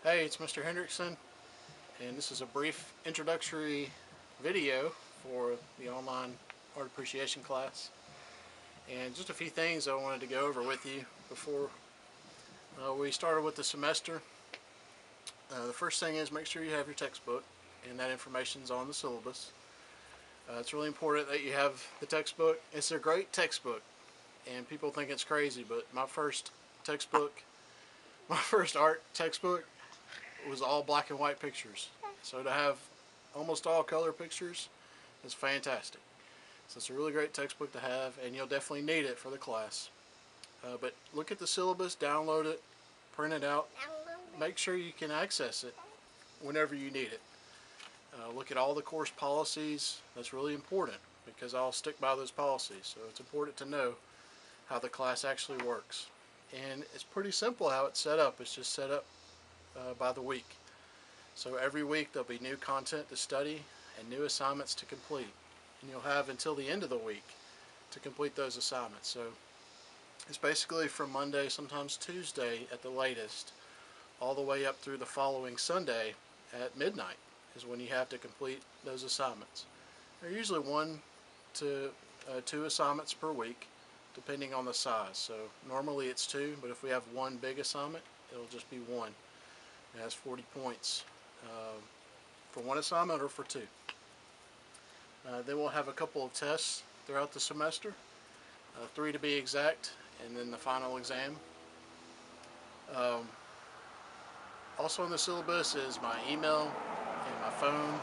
Hey, it's Mr. Hendrickson, and this is a brief introductory video for the online art appreciation class. And just a few things I wanted to go over with you before we started with the semester. The first thing is make sure you have your textbook, and that information is on the syllabus. It's really important that you have the textbook. It's a great textbook, and people think it's crazy, but my first art textbook was all black and white pictures. So to have almost all color pictures is fantastic. So it's a really great textbook to have, and you'll definitely need it for the class. But look at the syllabus, download it, print it out, make sure you can access it whenever you need it. Look at all the course policies. That's really important because I'll stick by those policies. So it's important to know how the class actually works. And it's pretty simple how it's set up. It's just set up by the week. So every week there'll be new content to study and new assignments to complete. And you'll have until the end of the week to complete those assignments. So it's basically from Monday, sometimes Tuesday at the latest, all the way up through the following Sunday at midnight is when you have to complete those assignments. They're usually 1 to 2 assignments per week, depending on the size. So normally it's 2, but if we have one big assignment, it'll just be 1. It has 40 points for one assignment or for 2. Then we'll have a couple of tests throughout the semester, 3 to be exact, and then the final exam. Also in the syllabus is my email and my phone,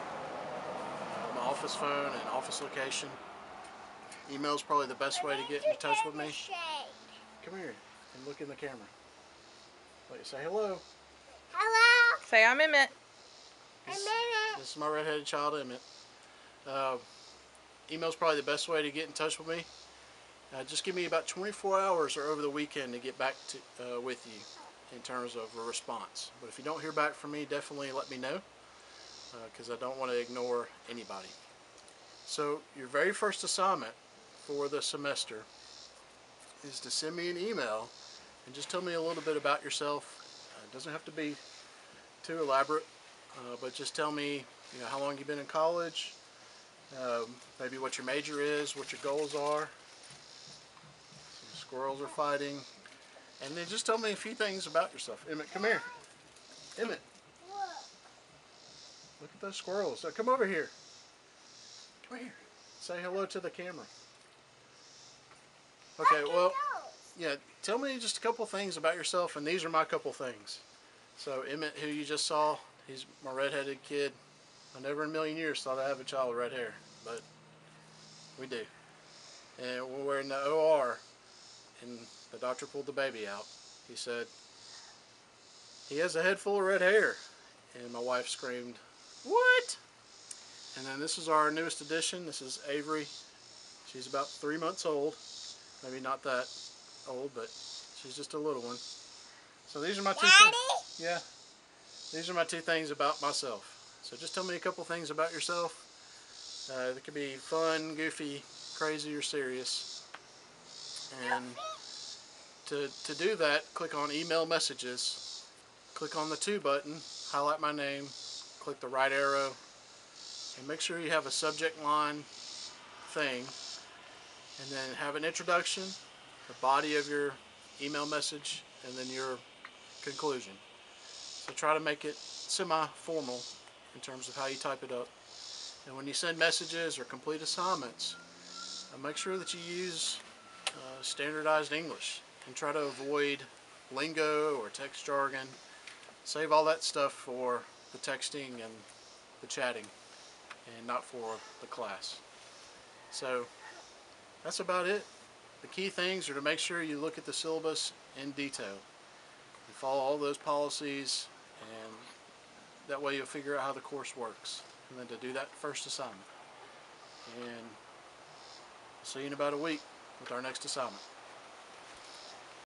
my office phone and office location. Email is probably the best way to get in touch with me. Come here and look in the camera. Wait, say hello. Hello. Say I'm Emmett. This is my redheaded child, Emmett. Email is probably the best way to get in touch with me. Just give me about 24 hours or over the weekend to get back to, with you in terms of a response. But if you don't hear back from me, definitely let me know because I don't want to ignore anybody. So your very first assignment for the semester is to send me an email and just tell me a little bit about yourself. It doesn't have to be too elaborate, but just tell me, how long you've been in college, maybe what your major is, what your goals are. Some squirrels are fighting. And then just tell me a few things about yourself. Emmett, come here. Emmett. Look at those squirrels. Now come over here. Come here. Say hello to the camera. Okay, well, yeah, tell me just a couple things about yourself, and these are my couple things. So Emmett, who you just saw, he's my redheaded kid. I never in a million years thought I'd have a child with red hair, but we do. And when we're in the OR, and the doctor pulled the baby out, he said, "He has a head full of red hair." And my wife screamed, "What?" And then this is our newest addition. This is Avery. She's about 3 months old. Maybe not that old, but she's just a little one. So these are my two things. Yeah. These are my 2 things about myself. So just tell me a couple things about yourself. They could be fun, goofy, crazy, or serious. And to do that, click on email messages. Click on the to button, highlight my name, click the right arrow, and make sure you have a subject line thing. And then have an introduction, the body of your email message, and then your conclusion. So try to make it semi-formal in terms of how you type it up. And when you send messages or complete assignments, make sure that you use standardized English and try to avoid lingo or text jargon. Save all that stuff for the texting and the chatting and not for the class. So that's about it. The key things are to make sure you look at the syllabus in detail. You follow all those policies, and that way you'll figure out how the course works. And then to do that first assignment. And I'll see you in about a week with our next assignment.